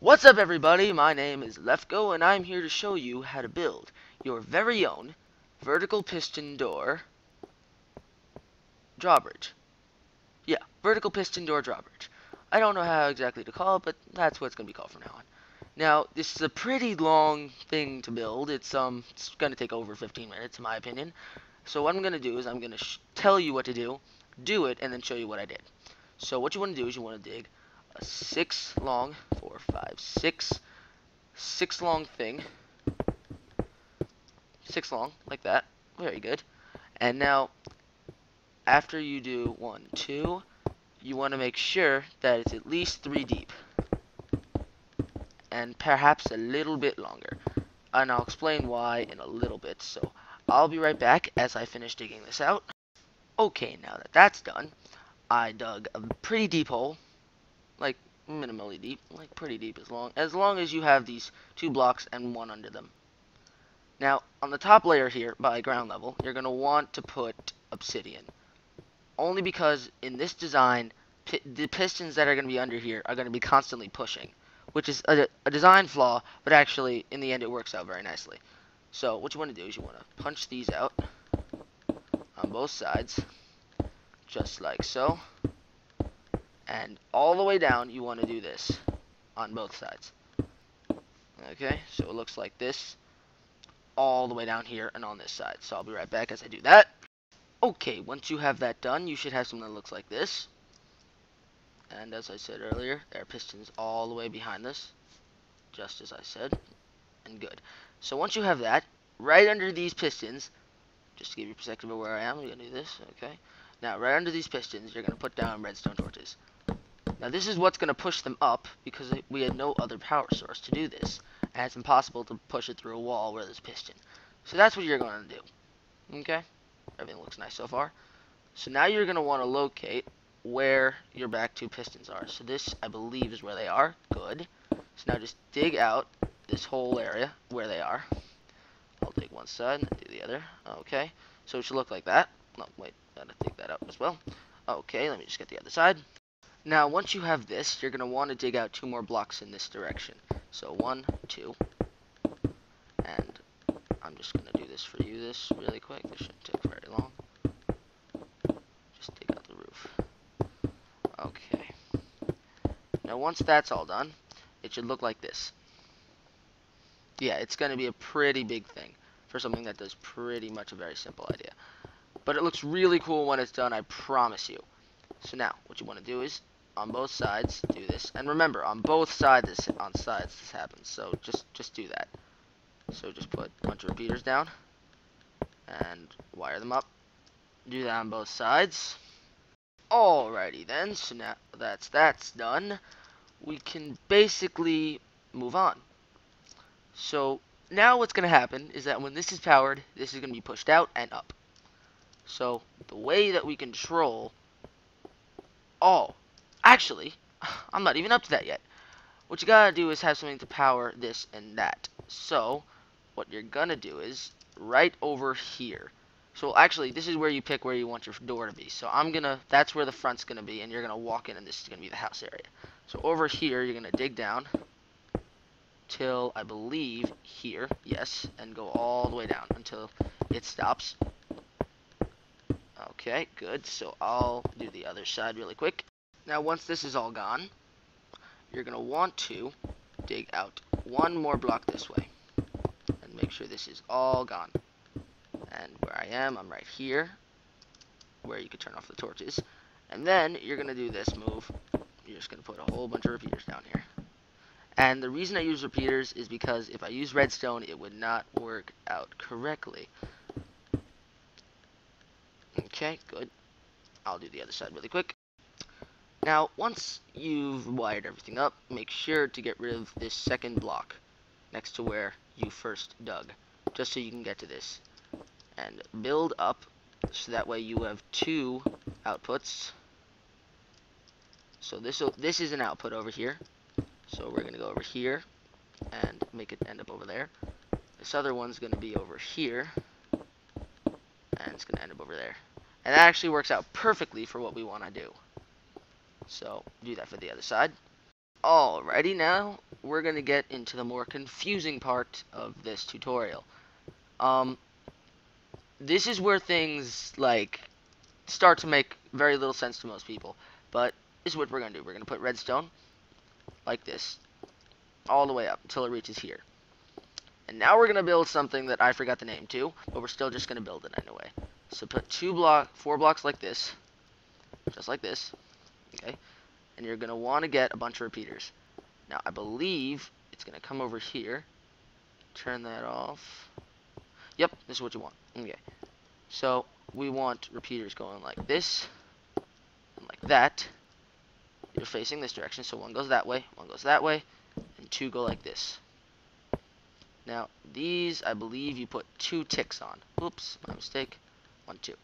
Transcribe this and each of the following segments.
What's up everybody, my name is Lefko and I'm here to show you how to build your very own vertical piston door drawbridge. Yeah, vertical piston door drawbridge. I don't know how exactly to call it, but that's what it's going to be called from now on. Now, this is a pretty long thing to build. It's going to take over 15 minutes in my opinion. So what I'm going to do is I'm going to tell you what to do it, and then show you what I did. So what you want to do is you want to dig a 6 long, 4, 5, 6 long thing, 6 long, like that. Very good. And now, after you do 1, 2, you want to make sure that it's at least 3 deep, and perhaps a little bit longer. And I'll explain why in a little bit. So I'll be right back as I finish digging this out. Okay, now that that's done, I dug a pretty deep hole, like minimally deep, like pretty deep, as long as you have these 2 blocks and 1 under them. Now, on the top layer here, by ground level, you're going to want to put obsidian. Only because in this design, the pistons that are going to be under here are going to be constantly pushing, which is a design flaw, but actually, in the end, it works out very nicely. So, what you want to do is you want to punch these out on both sides, just like so. And all the way down, you want to do this on both sides. Okay, so it looks like this all the way down here and on this side. So I'll be right back as I do that. Okay, once you have that done, you should have something that looks like this. And as I said earlier, there are pistons all the way behind this, just as I said, and good. So once you have that, right under these pistons, just to give you perspective of where I am, we're going to do this, okay? Now, right under these pistons, you're going to put down redstone torches. Now, this is what's going to push them up, because we had no other power source to do this, and it's impossible to push it through a wall where there's a piston. So that's what you're going to do, okay? Everything looks nice so far. So now you're going to want to locate where your back 2 pistons are. So this, I believe, is where they are. Good. So now just dig out this whole area where they are. I'll dig one side and do the other. Okay. So it should look like that. No, wait. Gotta dig that up as well. Okay, let me just get the other side. Now, once you have this, you're going to want to dig out 2 more blocks in this direction. So 1, 2. And I'm just going to do this for you, this really quick. This shouldn't take very long. Just dig out the roof. Okay. Now, once that's all done, it should look like this. Yeah, it's going to be a pretty big thing for something that does pretty much a very simple idea. But it looks really cool when it's done, I promise you. So now, what you want to do is, on both sides, do this. And remember, on both sides, this happens. So just do that. So just put a bunch of repeaters down and wire them up. Do that on both sides. Alrighty then, so now that's done, we can basically move on. So now what's going to happen is that when this is powered, this is going to be pushed out and up. So the way that we control... Oh, actually, I'm not even up to that yet. What you gotta do is have something to power this and that. So what you're gonna do is right over here. So actually, this is where you pick where you want your door to be. So that's where the front's gonna be, and you're gonna walk in, and this is gonna be the house area. So over here, you're gonna dig down till I believe here, yes, and go all the way down until it stops. Okay, good. So I'll do the other side really quick. Now, once this is all gone, you're going to want to dig out 1 more block this way. And make sure this is all gone. And where I am, I'm right here, where you can turn off the torches. And then you're going to do this move. You're just going to put a whole bunch of repeaters down here. And the reason I use repeaters is because if I use redstone, it would not work out correctly. Okay, good. I'll do the other side really quick. Now, once you've wired everything up, make sure to get rid of this second block next to where you first dug, just so you can get to this. And build up, so that way you have 2 outputs. So this is an output over here. So we're going to go over here and make it end up over there. This other one's going to be over here, and it's going to end up over there. And that actually works out perfectly for what we want to do. So do that for the other side. Alrighty, now we're going to get into the more confusing part of this tutorial. Um, this is where things, like, start to make very little sense to most people. But this is what we're going to do. We're going to put redstone like this, all the way up until it reaches here. And now we're going to build something that I forgot the name to, but we're still just going to build it anyway. So put 4 blocks like this, just like this, okay? And you're going to want to get a bunch of repeaters. Now, I believe it's going to come over here. Turn that off. Yep, this is what you want. Okay. So, we want repeaters going like this, and like that. You're facing this direction, so one goes that way, one goes that way, and 2 go like this. Now, these, I believe you put 2 ticks on. Oops, my mistake. 1, 2.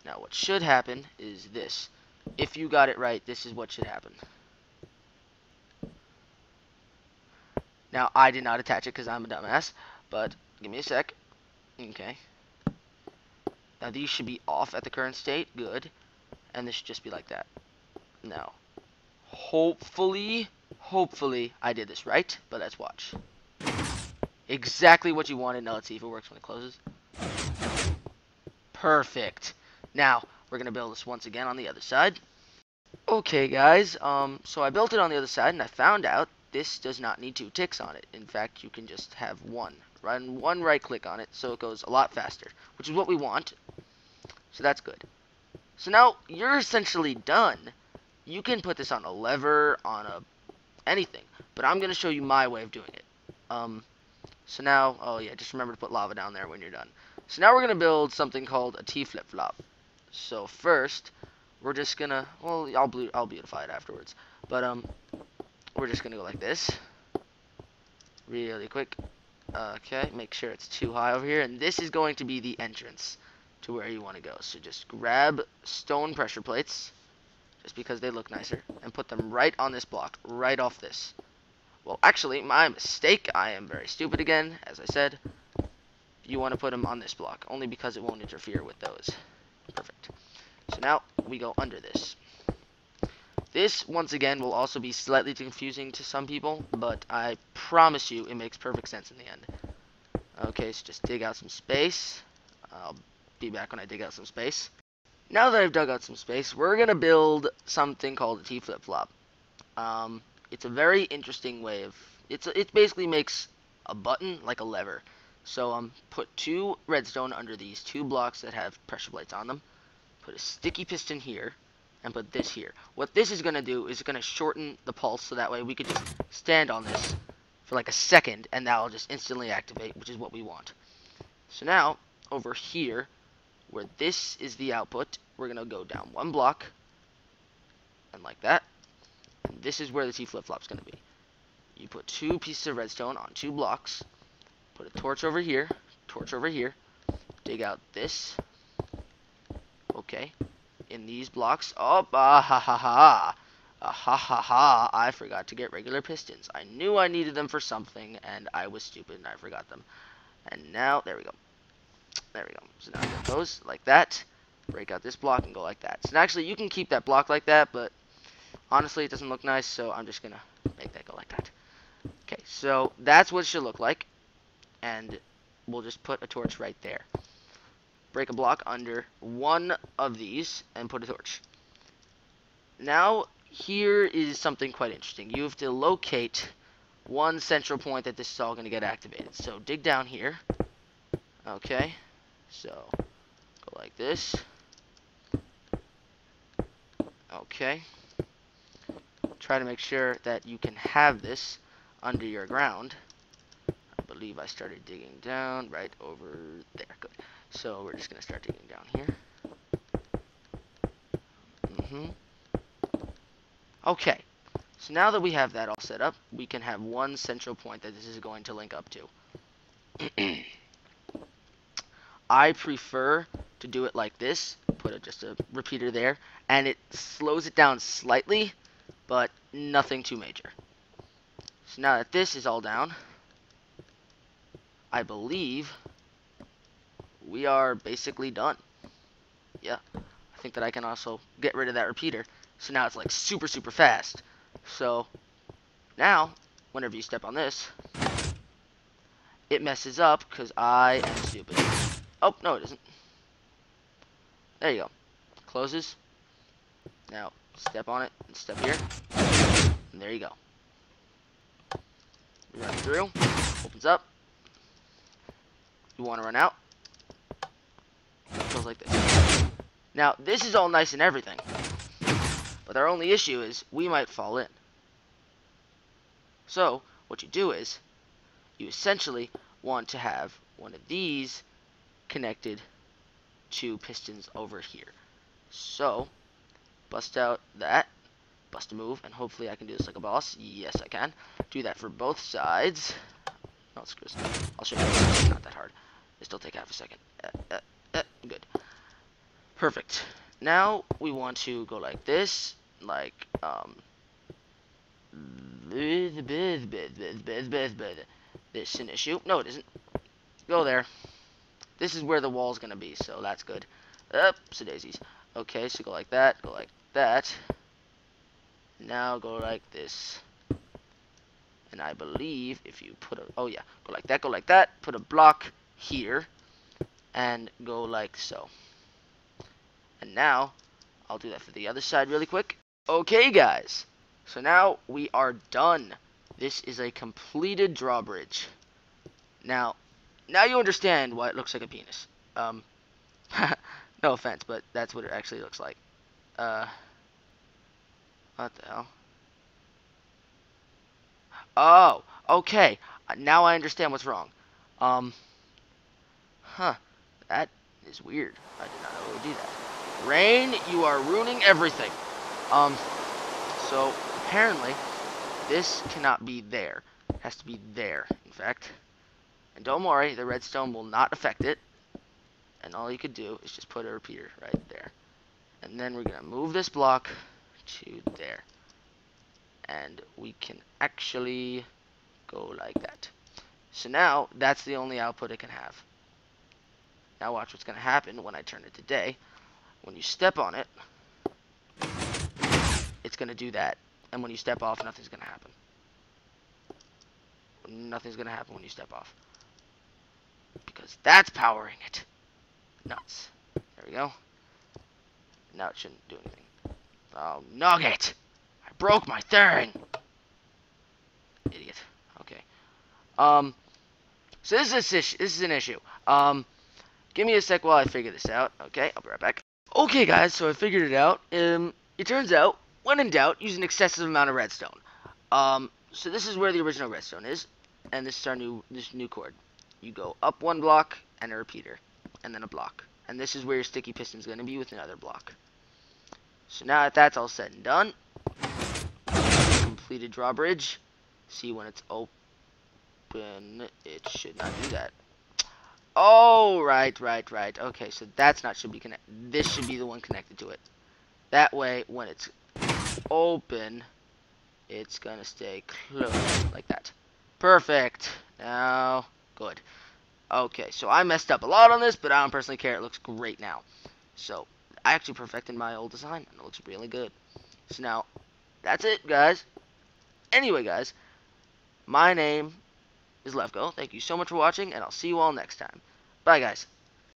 Now, what should happen is this. If you got it right, this is what should happen. Now, I did not attach it because I'm a dumbass, but give me a sec. Okay. Now, these should be off at the current state. Good. And this should just be like that. Now, hopefully, I did this right, but let's watch. Exactly what you wanted. Now, let's see if it works when it closes. Perfect. Now, we're going to build this once again on the other side. Okay, guys, so I built it on the other side, and I found out this does not need 2 ticks on it. In fact, you can just have one. Run one right click on it, so it goes a lot faster, which is what we want. So that's good. So now, you're essentially done. You can put this on a lever, on anything, but I'm going to show you my way of doing it. So now, oh yeah, just remember to put lava down there when you're done. So now we're going to build something called a T flip-flop. So first, we're just going to, well, I'll beautify it afterwards. But, we're just going to go like this. Really quick. Okay, make sure it's too high over here. And this is going to be the entrance to where you want to go. So just grab stone pressure plates, just because they look nicer, and put them right on this block, right off this. Well, actually, my mistake. I am very stupid again, as I said. You want to put them on this block, only because it won't interfere with those. Perfect. So now, we go under this. This, once again, will also be slightly confusing to some people, but I promise you it makes perfect sense in the end. Okay, so just dig out some space. I'll be back when I dig out some space. Now that I've dug out some space, we're going to build something called a T flip-flop. It's a very interesting way of... It basically makes a button like a lever. So, put 2 redstone under these 2 blocks that have pressure plates on them. Put a sticky piston here, and put this here. What this is going to do is going to shorten the pulse, so that way we could just stand on this for like a second, and that will just instantly activate, which is what we want. So now, over here, where this is the output, we're going to go down 1 block, and like that. And this is where the T flip-flop is going to be. You put 2 pieces of redstone on 2 blocks, put a torch over here, dig out this. Okay, in these blocks, oh, I forgot to get regular pistons. I knew I needed them for something, and I was stupid, and I forgot them. And now, there we go. So now I get those like that, break out this block, and go like that. So actually, you can keep that block like that, but honestly, it doesn't look nice, so I'm just going to make that go like that. Okay, so that's what it should look like, and we'll just put a torch right there. Break a block under one of these and put a torch. Now, here is something quite interesting. You have to locate one central point that this is all going to get activated. So, dig down here. Okay, so go like this. Okay. Try to make sure that you can have this under your ground. I believe I started digging down right over there. Good. So we're just going to start digging down here. Okay. So now that we have that all set up, we can have one central point that this is going to link up to. I prefer to do it like this. Put just a repeater there, and it slows it down slightly, but nothing too major. So now that this is all down, I believe we are basically done. Yeah, I think that I can also get rid of that repeater. So now it's like super fast. So now whenever you step on this, it messes up because I am stupid. Oh, no it isn't. There you go. Closes. Now, step on it and step here. And there you go. Run through. Opens up. You want to run out. It goes like this. Now, this is all nice and everything. But our only issue is we might fall in. So, what you do is, you essentially want to have one of these connected to pistons over here. So, bust out that, bust a move, and hopefully I can do this like a boss. Yes, I can. Do that for both sides. No, screw this. I'll show you. It's not that hard. It'll take half a second. Good. Perfect. Now we want to go like this, like this is an issue. No, it isn't. Go there. This is where the wall's gonna be, so that's good. So daisies. Okay, so go like that, go like that. Now go like this. And I believe if you put a, oh yeah, go like that, put a block here, and go like so. And now, I'll do that for the other side really quick. Okay guys, so now we are done. This is a completed drawbridge. Now you understand why it looks like a penis. No offense, but that's what it actually looks like. What the hell? Oh, okay. Now I understand what's wrong. That is weird. I did not know it would do that. Rain, you are ruining everything. So apparently this cannot be there. It has to be there, in fact. And don't worry, the redstone will not affect it. And all you could do is just put a repeater right there. And then we're gonna move this block to there. And we can actually go like that. So now, that's the only output it can have. Now watch what's going to happen when I turn it to day. When you step on it, it's going to do that. And when you step off, nothing's going to happen. Nothing's going to happen when you step off. Because that's powering it. Nuts. There we go. Now it shouldn't do anything. Oh, nugget! I broke my thing! Idiot. Okay. So this is an issue. Give me a sec while I figure this out. Okay, I'll be right back. Okay, guys, so I figured it out. It turns out, when in doubt, use an excessive amount of redstone. So this is where the original redstone is, and this is our new cord. You go up one block and a repeater, and then a block, and this is where your sticky piston is going to be with another block. So now that that's all said and done, completed drawbridge. See when it's open, it should not do that. Oh, right. Okay, so that's not should be connected. This should be the one connected to it. That way, when it's open, it's gonna stay closed like that. Perfect. Now, good. Okay, so I messed up a lot on this, but I don't personally care. It looks great now. So, I actually perfected my old design, and it looks really good. So now, that's it, guys. Anyway, guys, my name is Levko. Thank you so much for watching, and I'll see you all next time. Bye, guys.